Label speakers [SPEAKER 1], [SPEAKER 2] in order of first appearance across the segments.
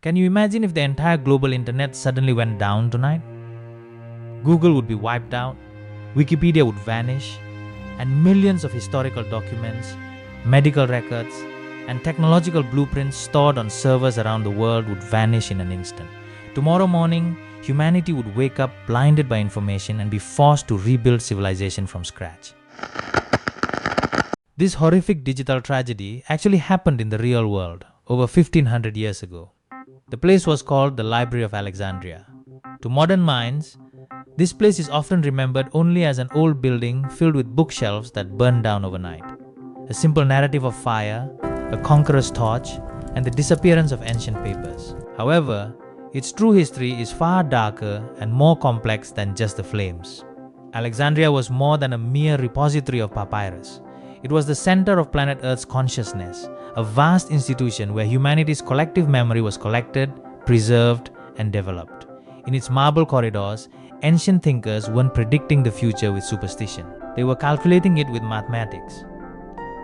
[SPEAKER 1] Can you imagine if the entire global internet suddenly went down tonight? Google would be wiped out, Wikipedia would vanish, and millions of historical documents, medical records, and technological blueprints stored on servers around the world would vanish in an instant. Tomorrow morning, humanity would wake up blinded by information and be forced to rebuild civilization from scratch. This horrific digital tragedy actually happened in the real world over 1500 years ago. The place was called the Library of Alexandria. To modern minds, this place is often remembered only as an old building filled with bookshelves that burned down overnight. A simple narrative of fire, a conqueror's torch, and the disappearance of ancient papers. However, its true history is far darker and more complex than just the flames. Alexandria was more than a mere repository of papyrus. It was the center of planet Earth's consciousness, a vast institution where humanity's collective memory was collected, preserved, and developed. In its marble corridors, ancient thinkers weren't predicting the future with superstition. They were calculating it with mathematics.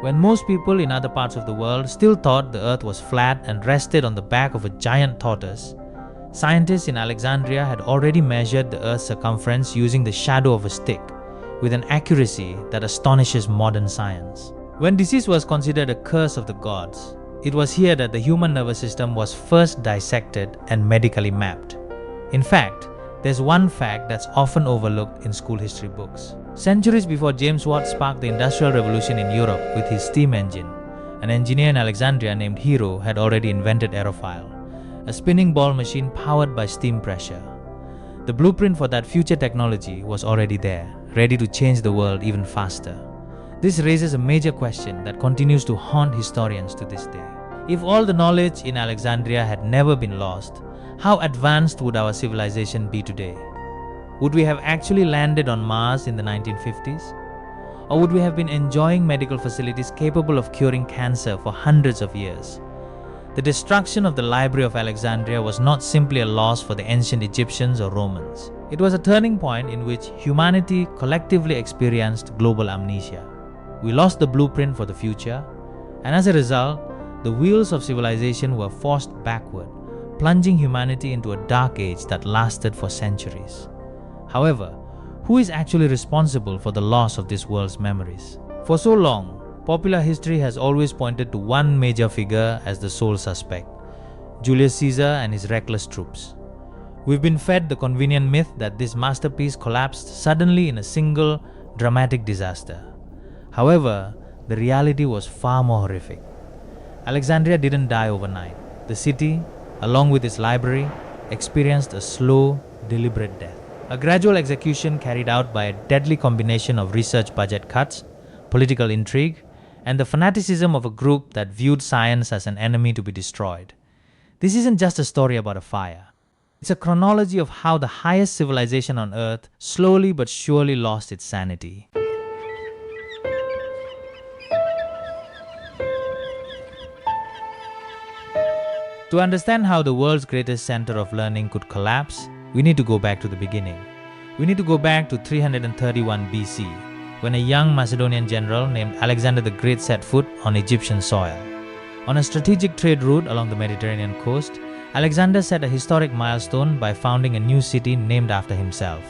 [SPEAKER 1] When most people in other parts of the world still thought the Earth was flat and rested on the back of a giant tortoise, scientists in Alexandria had already measured the Earth's circumference using the shadow of a stick, with an accuracy that astonishes modern science. When disease was considered a curse of the gods, it was here that the human nervous system was first dissected and medically mapped. In fact, there's one fact that's often overlooked in school history books. Centuries before James Watt sparked the Industrial Revolution in Europe with his steam engine, an engineer in Alexandria named Hero had already invented aerophile, a spinning ball machine powered by steam pressure. The blueprint for that future technology was already there, ready to change the world even faster. This raises a major question that continues to haunt historians to this day. If all the knowledge in Alexandria had never been lost, how advanced would our civilization be today? Would we have actually landed on Mars in the 1950s? Or would we have been enjoying medical facilities capable of curing cancer for hundreds of years? The destruction of the Library of Alexandria was not simply a loss for the ancient Egyptians or Romans. It was a turning point in which humanity collectively experienced global amnesia. We lost the blueprint for the future, and as a result, the wheels of civilization were forced backward, plunging humanity into a dark age that lasted for centuries. However, who is actually responsible for the loss of this world's memories? For so long, popular history has always pointed to one major figure as the sole suspect: Julius Caesar and his reckless troops. We've been fed the convenient myth that this masterpiece collapsed suddenly in a single, dramatic disaster. However, the reality was far more horrific. Alexandria didn't die overnight. The city, along with its library, experienced a slow, deliberate death. A gradual execution carried out by a deadly combination of research budget cuts, political intrigue, and the fanaticism of a group that viewed science as an enemy to be destroyed. This isn't just a story about a fire. It's a chronology of how the highest civilization on Earth slowly but surely lost its sanity. To understand how the world's greatest center of learning could collapse, we need to go back to the beginning. We need to go back to 331 BC, when a young Macedonian general named Alexander the Great set foot on Egyptian soil. On a strategic trade route along the Mediterranean coast, Alexander set a historic milestone by founding a new city named after himself,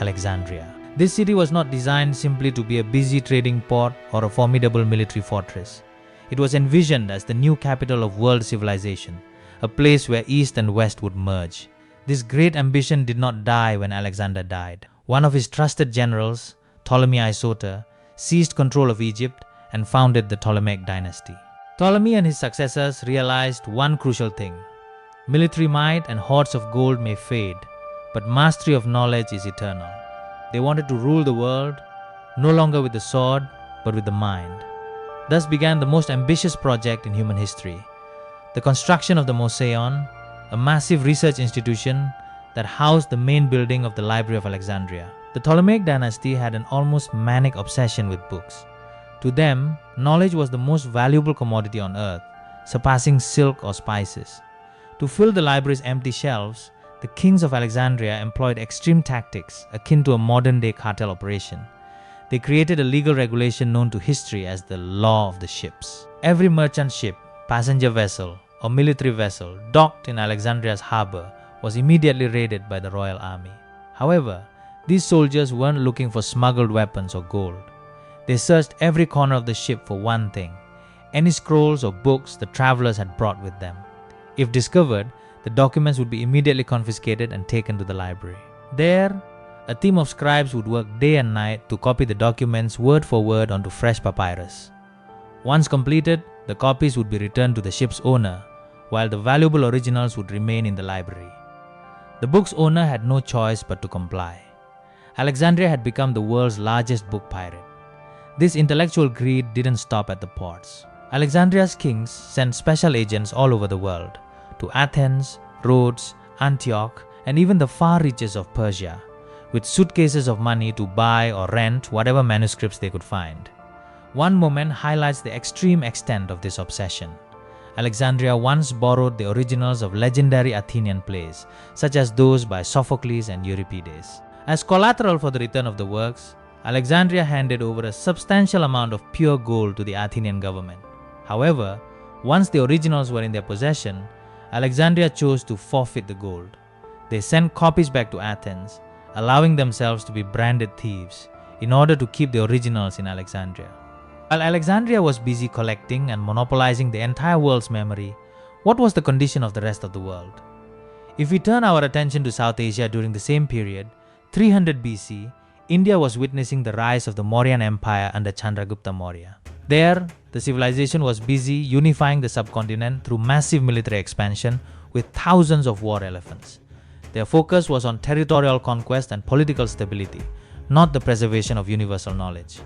[SPEAKER 1] Alexandria. This city was not designed simply to be a busy trading port or a formidable military fortress. It was envisioned as the new capital of world civilization, a place where East and West would merge. This great ambition did not die when Alexander died. One of his trusted generals, Ptolemy Isoter, seized control of Egypt and founded the Ptolemaic dynasty. Ptolemy and his successors realized one crucial thing: military might and hoards of gold may fade, but mastery of knowledge is eternal. They wanted to rule the world, no longer with the sword, but with the mind. Thus began the most ambitious project in human history, the construction of the Museion, a massive research institution that housed the main building of the Library of Alexandria. The Ptolemaic dynasty had an almost manic obsession with books. To them, knowledge was the most valuable commodity on earth, surpassing silk or spices. To fill the library's empty shelves, the kings of Alexandria employed extreme tactics akin to a modern-day cartel operation. They created a legal regulation known to history as the Law of the Ships. Every merchant ship, passenger vessel, or military vessel docked in Alexandria's harbor was immediately raided by the royal army. However, these soldiers weren't looking for smuggled weapons or gold. They searched every corner of the ship for one thing: any scrolls or books the travelers had brought with them. If discovered, the documents would be immediately confiscated and taken to the library. There, a team of scribes would work day and night to copy the documents word for word onto fresh papyrus. Once completed, the copies would be returned to the ship's owner, while the valuable originals would remain in the library. The book's owner had no choice but to comply. Alexandria had become the world's largest book pirate. This intellectual greed didn't stop at the ports. Alexandria's kings sent special agents all over the world, to Athens, Rhodes, Antioch, and even the far reaches of Persia, with suitcases of money to buy or rent whatever manuscripts they could find. One moment highlights the extreme extent of this obsession. Alexandria once borrowed the originals of legendary Athenian plays, such as those by Sophocles and Euripides. As collateral for the return of the works, Alexandria handed over a substantial amount of pure gold to the Athenian government. However, once the originals were in their possession, Alexandria chose to forfeit the gold. They sent copies back to Athens, allowing themselves to be branded thieves in order to keep the originals in Alexandria. While Alexandria was busy collecting and monopolizing the entire world's memory, what was the condition of the rest of the world? If we turn our attention to South Asia during the same period, 300 BC, India was witnessing the rise of the Mauryan Empire under Chandragupta Maurya. There, the civilization was busy unifying the subcontinent through massive military expansion with thousands of war elephants. Their focus was on territorial conquest and political stability, not the preservation of universal knowledge.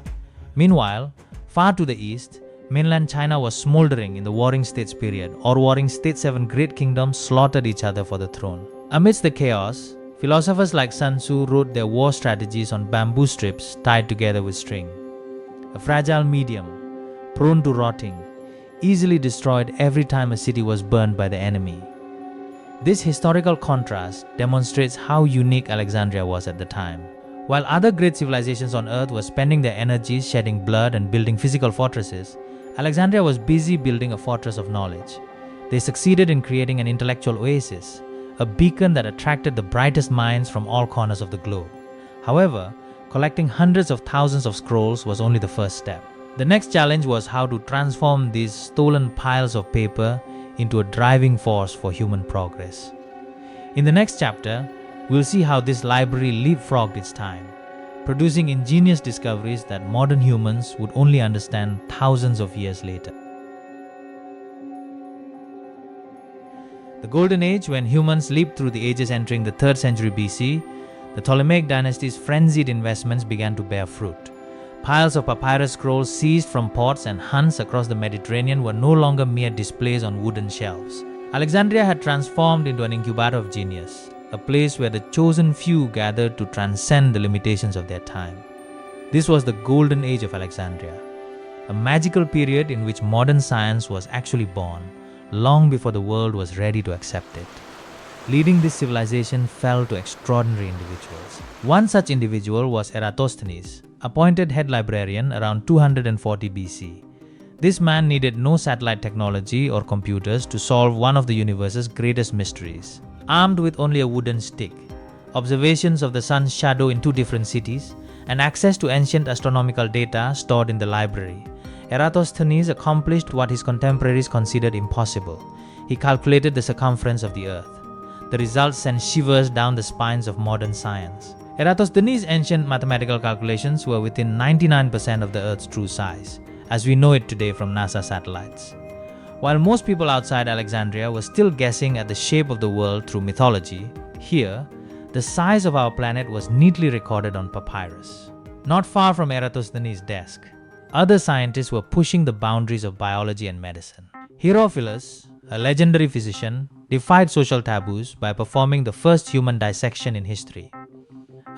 [SPEAKER 1] Meanwhile, far to the east, mainland China was smoldering in the Warring States period, or Warring States' 7 great kingdoms slaughtered each other for the throne. Amidst the chaos, philosophers like Sun Tzu wrote their war strategies on bamboo strips tied together with string. A fragile medium, prone to rotting, easily destroyed every time a city was burned by the enemy. This historical contrast demonstrates how unique Alexandria was at the time. While other great civilizations on Earth were spending their energies shedding blood and building physical fortresses, Alexandria was busy building a fortress of knowledge. They succeeded in creating an intellectual oasis, a beacon that attracted the brightest minds from all corners of the globe. However, collecting hundreds of thousands of scrolls was only the first step. The next challenge was how to transform these stolen piles of paper into a driving force for human progress. In the next chapter, we'll see how this library leapfrogged its time, producing ingenious discoveries that modern humans would only understand thousands of years later. The Golden Age, when humans leaped through the ages entering the 3rd century BC, the Ptolemaic dynasty's frenzied investments began to bear fruit. Piles of papyrus scrolls seized from ports and hunts across the Mediterranean were no longer mere displays on wooden shelves. Alexandria had transformed into an incubator of genius, a place where the chosen few gathered to transcend the limitations of their time. This was the Golden Age of Alexandria, a magical period in which modern science was actually born, long before the world was ready to accept it. Leading this civilization fell to extraordinary individuals. One such individual was Eratosthenes, appointed head librarian around 240 BC. This man needed no satellite technology or computers to solve one of the universe's greatest mysteries. Armed with only a wooden stick, observations of the sun's shadow in 2 different cities, and access to ancient astronomical data stored in the library, Eratosthenes accomplished what his contemporaries considered impossible. He calculated the circumference of the Earth. The results sent shivers down the spines of modern science. Eratosthenes' ancient mathematical calculations were within 99% of the Earth's true size, as we know it today from NASA satellites. While most people outside Alexandria were still guessing at the shape of the world through mythology, here, the size of our planet was neatly recorded on papyrus. Not far from Eratosthenes' desk, other scientists were pushing the boundaries of biology and medicine. Herophilus, a legendary physician, defied social taboos by performing the first human dissection in history.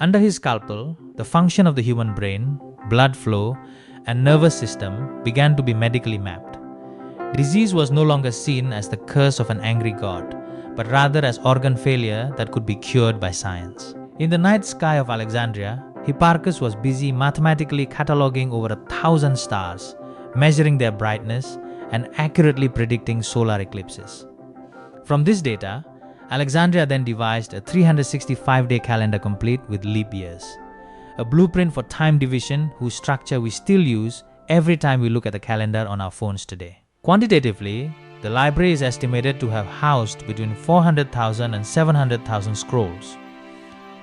[SPEAKER 1] Under his scalpel, the function of the human brain, blood flow, and nervous system began to be medically mapped. Disease was no longer seen as the curse of an angry god, but rather as organ failure that could be cured by science. In the night sky of Alexandria, Hipparchus was busy mathematically cataloging over 1,000 stars, measuring their brightness, and accurately predicting solar eclipses. From this data, Alexandria then devised a 365-day calendar complete with leap years, a blueprint for time division whose structure we still use every time we look at the calendar on our phones today. Quantitatively, the library is estimated to have housed between 400,000 and 700,000 scrolls.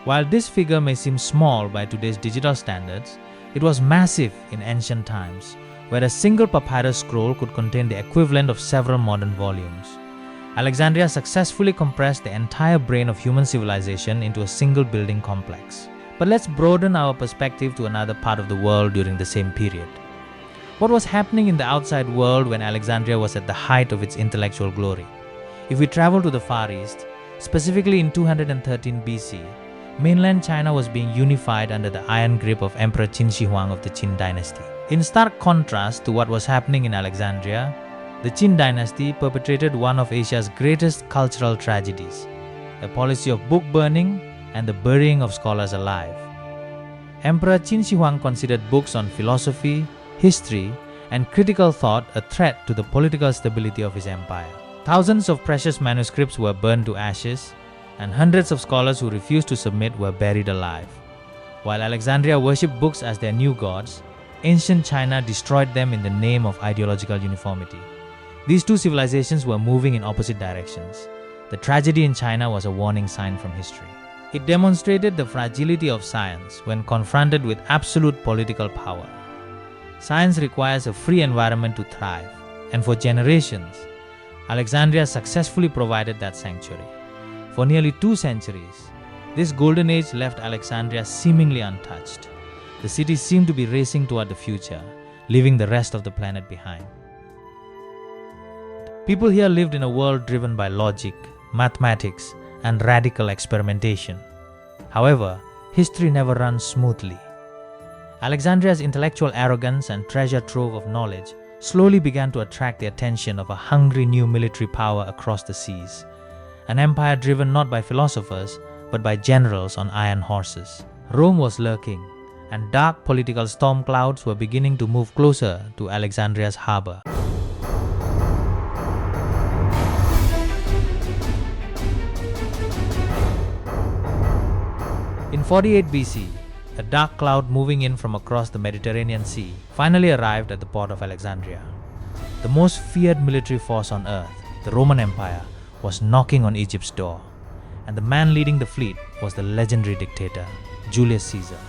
[SPEAKER 1] While this figure may seem small by today's digital standards, it was massive in ancient times, where a single papyrus scroll could contain the equivalent of several modern volumes. Alexandria successfully compressed the entire brain of human civilization into a single building complex. But let's broaden our perspective to another part of the world during the same period. What was happening in the outside world when Alexandria was at the height of its intellectual glory? If we travel to the Far East, specifically in 213 BC, mainland China was being unified under the iron grip of Emperor Qin Shi Huang of the Qin dynasty. In stark contrast to what was happening in Alexandria, the Qin dynasty perpetrated one of Asia's greatest cultural tragedies, a policy of book burning and the burying of scholars alive. Emperor Qin Shi Huang considered books on philosophy, history, and critical thought a threat to the political stability of his empire. Thousands of precious manuscripts were burned to ashes, and hundreds of scholars who refused to submit were buried alive. While Alexandria worshipped books as their new gods, ancient China destroyed them in the name of ideological uniformity. These two civilizations were moving in opposite directions. The tragedy in China was a warning sign from history. It demonstrated the fragility of science when confronted with absolute political power. Science requires a free environment to thrive, and for generations, Alexandria successfully provided that sanctuary. For nearly 2 centuries, this golden age left Alexandria seemingly untouched. The city seemed to be racing toward the future, leaving the rest of the planet behind. People here lived in a world driven by logic, mathematics, and radical experimentation. However, history never runs smoothly. Alexandria's intellectual arrogance and treasure trove of knowledge slowly began to attract the attention of a hungry new military power across the seas, an empire driven not by philosophers but by generals on iron horses. Rome was lurking, and dark political storm clouds were beginning to move closer to Alexandria's harbor. In 48 BC, a dark cloud moving in from across the Mediterranean Sea finally arrived at the port of Alexandria. The most feared military force on earth, the Roman Empire, was knocking on Egypt's door, and the man leading the fleet was the legendary dictator, Julius Caesar.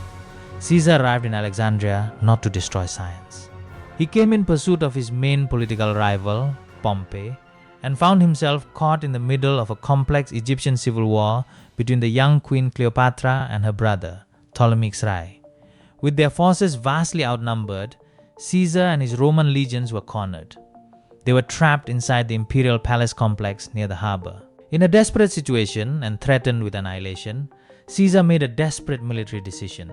[SPEAKER 1] Caesar arrived in Alexandria not to destroy science. He came in pursuit of his main political rival, Pompey, and found himself caught in the middle of a complex Egyptian civil war between the young queen Cleopatra and her brother, Ptolemy XI. With their forces vastly outnumbered, Caesar and his Roman legions were cornered. They were trapped inside the imperial palace complex near the harbor. In a desperate situation and threatened with annihilation, Caesar made a desperate military decision.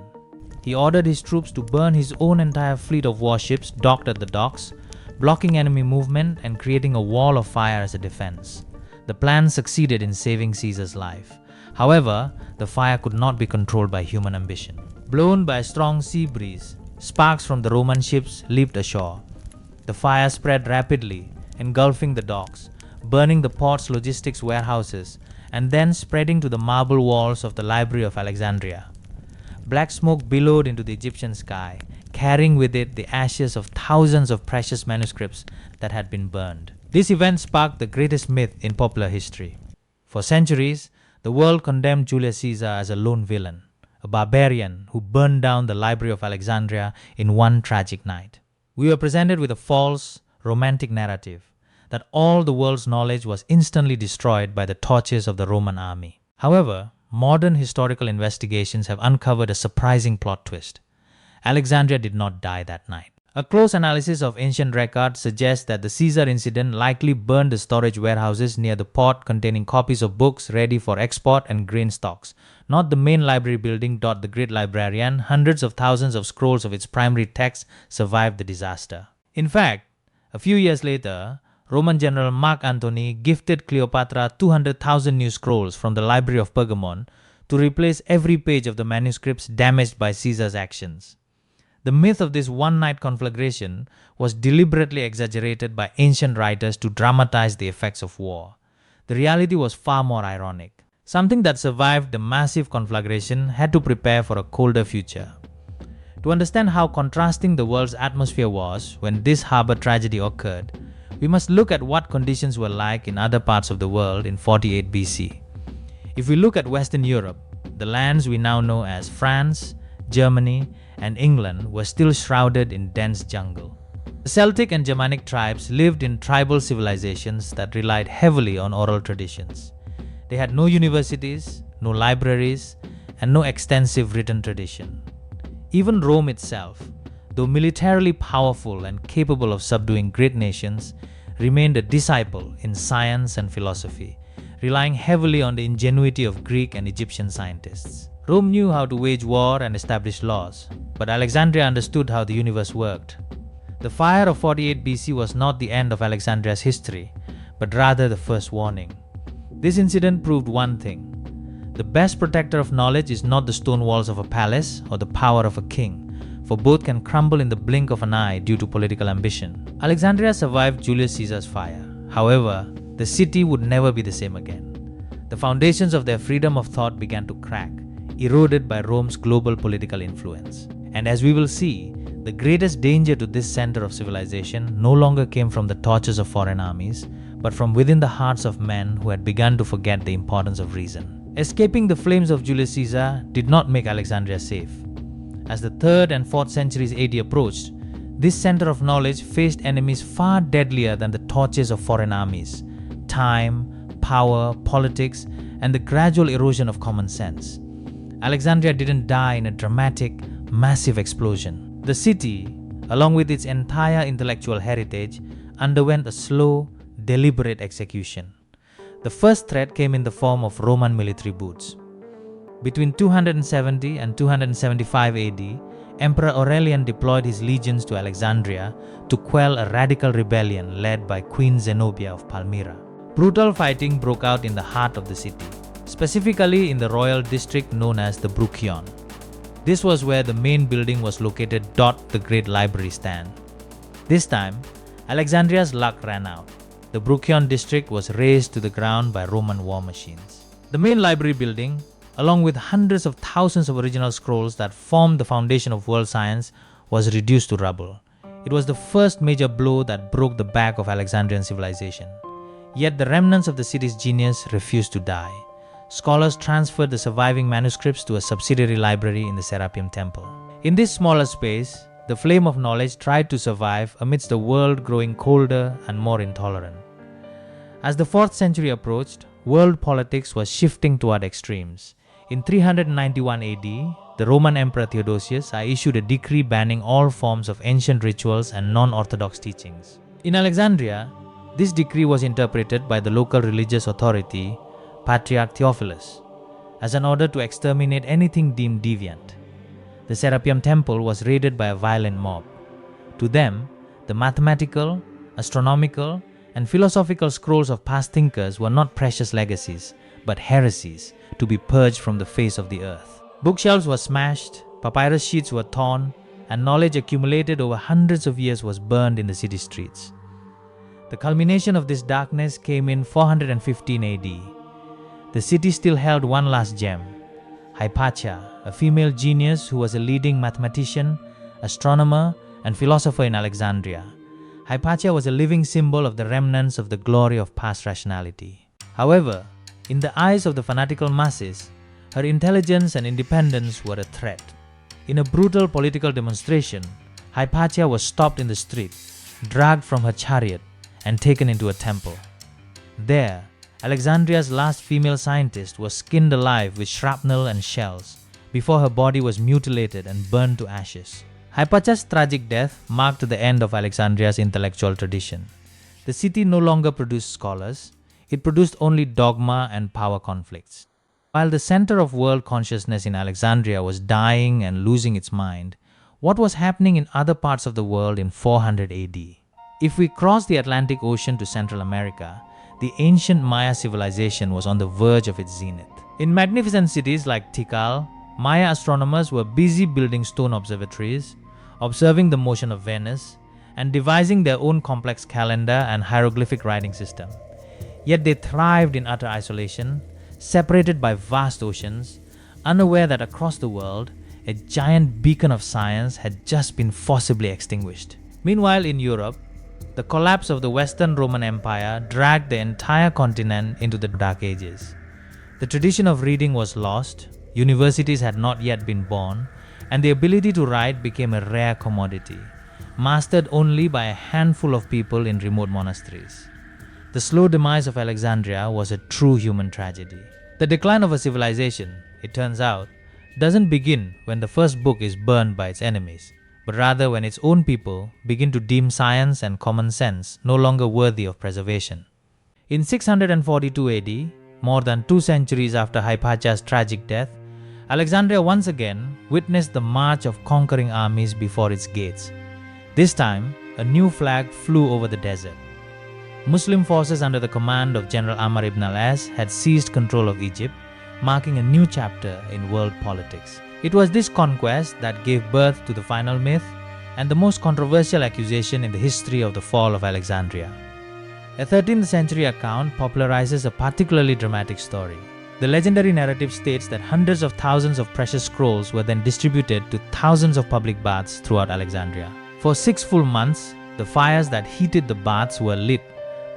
[SPEAKER 1] He ordered his troops to burn his own entire fleet of warships docked at the docks, blocking enemy movement and creating a wall of fire as a defense. The plan succeeded in saving Caesar's life. However, the fire could not be controlled by human ambition. Blown by a strong sea breeze, sparks from the Roman ships leaped ashore. The fire spread rapidly, engulfing the docks, burning the port's logistics warehouses, and then spreading to the marble walls of the Library of Alexandria. Black smoke billowed into the Egyptian sky, carrying with it the ashes of thousands of precious manuscripts that had been burned. This event sparked the greatest myth in popular history. For centuries, the world condemned Julius Caesar as a lone villain, a barbarian who burned down the Library of Alexandria in one tragic night. We were presented with a false, romantic narrative that all the world's knowledge was instantly destroyed by the torches of the Roman army. However, modern historical investigations have uncovered a surprising plot twist. Alexandria did not die that night. A close analysis of ancient records suggests that the Caesar incident likely burned the storage warehouses near the port containing copies of books ready for export and grain stocks. Not the main library building. The great librarian, hundreds of thousands of scrolls of its primary text survived the disaster. In fact, a few years later, Roman general Mark Antony gifted Cleopatra 200,000 new scrolls from the Library of Pergamon to replace every page of the manuscripts damaged by Caesar's actions. The myth of this one-night conflagration was deliberately exaggerated by ancient writers to dramatize the effects of war. The reality was far more ironic. Something that survived the massive conflagration had to prepare for a colder future. To understand how contrasting the world's atmosphere was when this harbor tragedy occurred, we must look at what conditions were like in other parts of the world in 48 BC. If we look at Western Europe, the lands we now know as France, Germany, and England were still shrouded in dense jungle. The Celtic and Germanic tribes lived in tribal civilizations that relied heavily on oral traditions. They had no universities, no libraries, and no extensive written tradition. Even Rome itself, though militarily powerful and capable of subduing great nations, remained a disciple in science and philosophy, relying heavily on the ingenuity of Greek and Egyptian scientists. Rome knew how to wage war and establish laws, but Alexandria understood how the universe worked. The fire of 48 BC was not the end of Alexandria's history, but rather the first warning. This incident proved one thing. The best protector of knowledge is not the stone walls of a palace or the power of a king, for both can crumble in the blink of an eye due to political ambition. Alexandria survived Julius Caesar's fire. However, the city would never be the same again. The foundations of their freedom of thought began to crack, eroded by Rome's global political influence. And as we will see, the greatest danger to this center of civilization no longer came from the torches of foreign armies, but from within the hearts of men who had begun to forget the importance of reason. Escaping the flames of Julius Caesar did not make Alexandria safe. As the 3rd and 4th centuries AD approached, this center of knowledge faced enemies far deadlier than the torches of foreign armies: time, power, politics, and the gradual erosion of common sense. Alexandria didn't die in a dramatic, massive explosion. The city, along with its entire intellectual heritage, underwent a slow, deliberate execution. The first threat came in the form of Roman military boots. Between 270 and 275 AD, Emperor Aurelian deployed his legions to Alexandria to quell a radical rebellion led by Queen Zenobia of Palmyra. Brutal fighting broke out in the heart of the city, specifically in the royal district known as the Bruchion. This was where the main building was located. The Great Library stand. This time, Alexandria's luck ran out. The Bruchion district was razed to the ground by Roman war machines. The main library building, along with hundreds of thousands of original scrolls that formed the foundation of world science, was reduced to rubble. It was the first major blow that broke the back of Alexandrian civilization. Yet the remnants of the city's genius refused to die. Scholars transferred the surviving manuscripts to a subsidiary library in the Serapeum Temple. In this smaller space, the flame of knowledge tried to survive amidst a world growing colder and more intolerant. As the 4th century approached, world politics was shifting toward extremes. In 391 AD, the Roman Emperor Theodosius issued a decree banning all forms of ancient rituals and non-orthodox teachings. In Alexandria, this decree was interpreted by the local religious authority, Patriarch Theophilus, as an order to exterminate anything deemed deviant. The Serapeum Temple was raided by a violent mob. To them, the mathematical, astronomical, and philosophical scrolls of past thinkers were not precious legacies, but heresies to be purged from the face of the earth. Bookshelves were smashed, papyrus sheets were torn, and knowledge accumulated over hundreds of years was burned in the city streets. The culmination of this darkness came in 415 AD. The city still held one last gem, Hypatia, a female genius who was a leading mathematician, astronomer, and philosopher in Alexandria. Hypatia was a living symbol of the remnants of the glory of past rationality. However, in the eyes of the fanatical masses, her intelligence and independence were a threat. In a brutal political demonstration, Hypatia was stopped in the street, dragged from her chariot, and taken into a temple. There, Alexandria's last female scientist was skinned alive with shrapnel and shells before her body was mutilated and burned to ashes. Hypatia's tragic death marked the end of Alexandria's intellectual tradition. The city no longer produced scholars, it produced only dogma and power conflicts. While the center of world consciousness in Alexandria was dying and losing its mind, what was happening in other parts of the world in 400 AD? If we cross the Atlantic Ocean to Central America, the ancient Maya civilization was on the verge of its zenith. In magnificent cities like Tikal, Maya astronomers were busy building stone observatories, observing the motion of Venus, and devising their own complex calendar and hieroglyphic writing system. Yet they thrived in utter isolation, separated by vast oceans, unaware that across the world, a giant beacon of science had just been forcibly extinguished. Meanwhile, in Europe, the collapse of the Western Roman Empire dragged the entire continent into the Dark Ages. The tradition of reading was lost, universities had not yet been born, and the ability to write became a rare commodity, mastered only by a handful of people in remote monasteries. The slow demise of Alexandria was a true human tragedy. The decline of a civilization, it turns out, doesn't begin when the first book is burned by its enemies, but rather when its own people begin to deem science and common sense no longer worthy of preservation. In 642 AD, more than 2 centuries after Hypatia's tragic death, Alexandria once again witnessed the march of conquering armies before its gates. This time, a new flag flew over the desert. Muslim forces under the command of General Ammar ibn al-As had seized control of Egypt, marking a new chapter in world politics. It was this conquest that gave birth to the final myth and the most controversial accusation in the history of the fall of Alexandria. A 13th century account popularizes a particularly dramatic story. The legendary narrative states that hundreds of thousands of precious scrolls were then distributed to thousands of public baths throughout Alexandria. For 6 full months, the fires that heated the baths were lit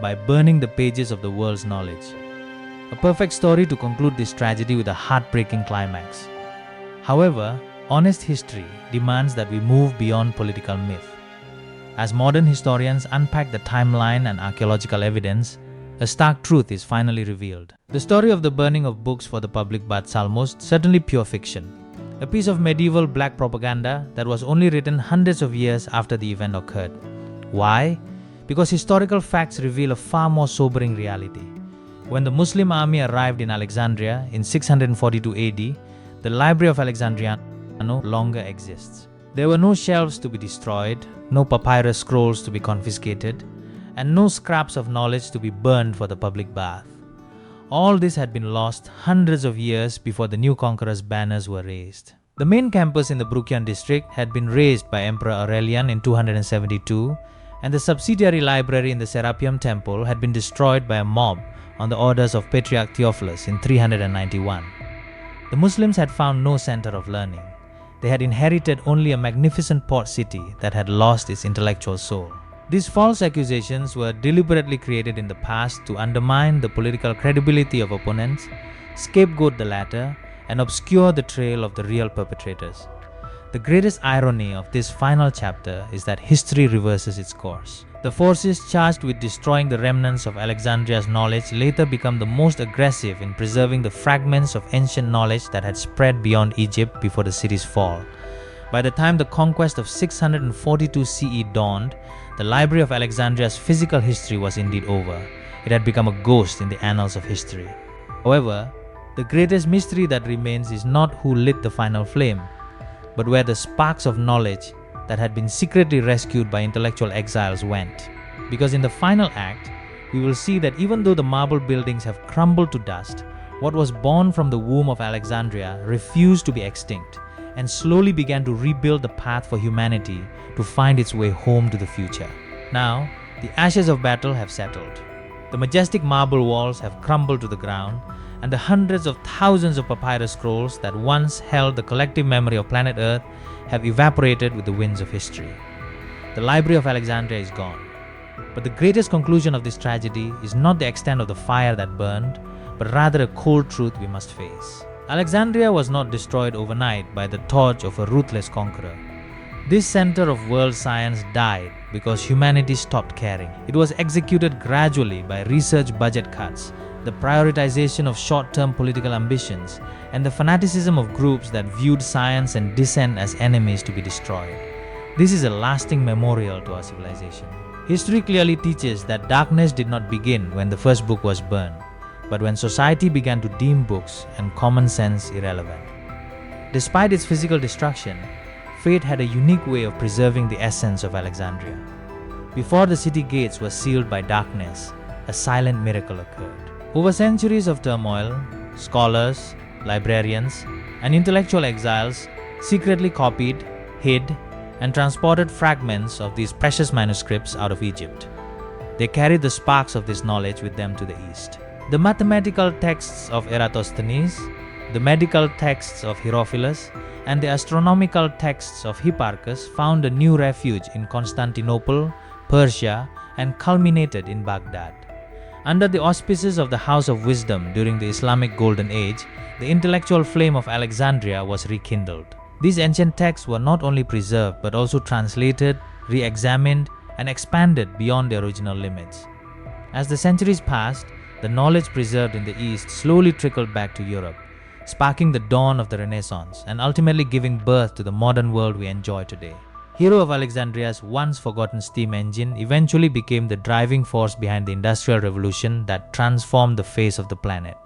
[SPEAKER 1] by burning the pages of the world's knowledge. A perfect story to conclude this tragedy with a heartbreaking climax. However, honest history demands that we move beyond political myth. As modern historians unpack the timeline and archaeological evidence, a stark truth is finally revealed. The story of the burning of books for the public baths is almost certainly pure fiction, a piece of medieval black propaganda that was only written hundreds of years after the event occurred. Why? Because historical facts reveal a far more sobering reality. When the Muslim army arrived in Alexandria in 642 AD, the Library of Alexandria no longer exists. There were no shelves to be destroyed, no papyrus scrolls to be confiscated, and no scraps of knowledge to be burned for the public bath. All this had been lost hundreds of years before the new conqueror's banners were raised. The main campus in the Bruchian district had been razed by Emperor Aurelian in 272, and the subsidiary library in the Serapeum Temple had been destroyed by a mob on the orders of Patriarch Theophilus in 391. The Muslims had found no center of learning. They had inherited only a magnificent port city that had lost its intellectual soul. These false accusations were deliberately created in the past to undermine the political credibility of opponents, scapegoat the latter, and obscure the trail of the real perpetrators. The greatest irony of this final chapter is that history reverses its course. The forces charged with destroying the remnants of Alexandria's knowledge later become the most aggressive in preserving the fragments of ancient knowledge that had spread beyond Egypt before the city's fall. By the time the conquest of 642 CE dawned, the Library of Alexandria's physical history was indeed over. It had become a ghost in the annals of history. However, the greatest mystery that remains is not who lit the final flame, but where the sparks of knowledge that had been secretly rescued by intellectual exiles went. Because in the final act, we will see that even though the marble buildings have crumbled to dust, what was born from the womb of Alexandria refused to be extinct and slowly began to rebuild the path for humanity to find its way home to the future. Now, the ashes of battle have settled. The majestic marble walls have crumbled to the ground, and the hundreds of thousands of papyrus scrolls that once held the collective memory of planet Earth have evaporated with the winds of history. The Library of Alexandria is gone. But the greatest conclusion of this tragedy is not the extent of the fire that burned, but rather a cold truth we must face. Alexandria was not destroyed overnight by the torch of a ruthless conqueror. This center of world science died because humanity stopped caring. It was executed gradually by research budget cuts, the prioritization of short-term political ambitions, and the fanaticism of groups that viewed science and dissent as enemies to be destroyed. This is a lasting memorial to our civilization. History clearly teaches that darkness did not begin when the first book was burned, but when society began to deem books and common sense irrelevant. Despite its physical destruction, fate had a unique way of preserving the essence of Alexandria. Before the city gates were sealed by darkness, a silent miracle occurred. Over centuries of turmoil, scholars, librarians, and intellectual exiles secretly copied, hid, and transported fragments of these precious manuscripts out of Egypt. They carried the sparks of this knowledge with them to the east. The mathematical texts of Eratosthenes, the medical texts of Herophilus, and the astronomical texts of Hipparchus found a new refuge in Constantinople, Persia, and culminated in Baghdad. Under the auspices of the House of Wisdom during the Islamic Golden Age, the intellectual flame of Alexandria was rekindled. These ancient texts were not only preserved but also translated, re-examined, and expanded beyond their original limits. As the centuries passed, the knowledge preserved in the East slowly trickled back to Europe, sparking the dawn of the Renaissance and ultimately giving birth to the modern world we enjoy today. Hero of Alexandria's once forgotten steam engine eventually became the driving force behind the Industrial Revolution that transformed the face of the planet.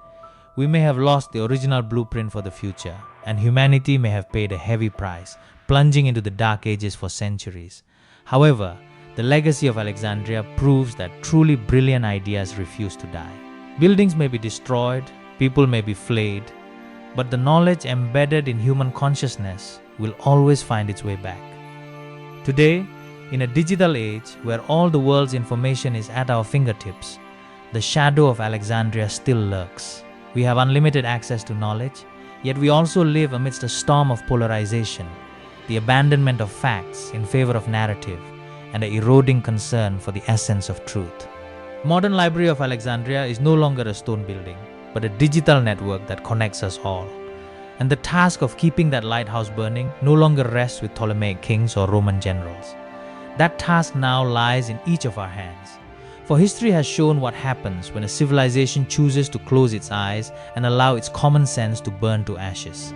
[SPEAKER 1] We may have lost the original blueprint for the future, and humanity may have paid a heavy price, plunging into the dark ages for centuries. However, the legacy of Alexandria proves that truly brilliant ideas refuse to die. Buildings may be destroyed, people may be flayed, but the knowledge embedded in human consciousness will always find its way back. Today, in a digital age where all the world's information is at our fingertips, the shadow of Alexandria still lurks. We have unlimited access to knowledge, yet we also live amidst a storm of polarization, the abandonment of facts in favor of narrative, and an eroding concern for the essence of truth. Modern Library of Alexandria is no longer a stone building, but a digital network that connects us all. And the task of keeping that lighthouse burning no longer rests with Ptolemaic kings or Roman generals. That task now lies in each of our hands. For history has shown what happens when a civilization chooses to close its eyes and allow its common sense to burn to ashes.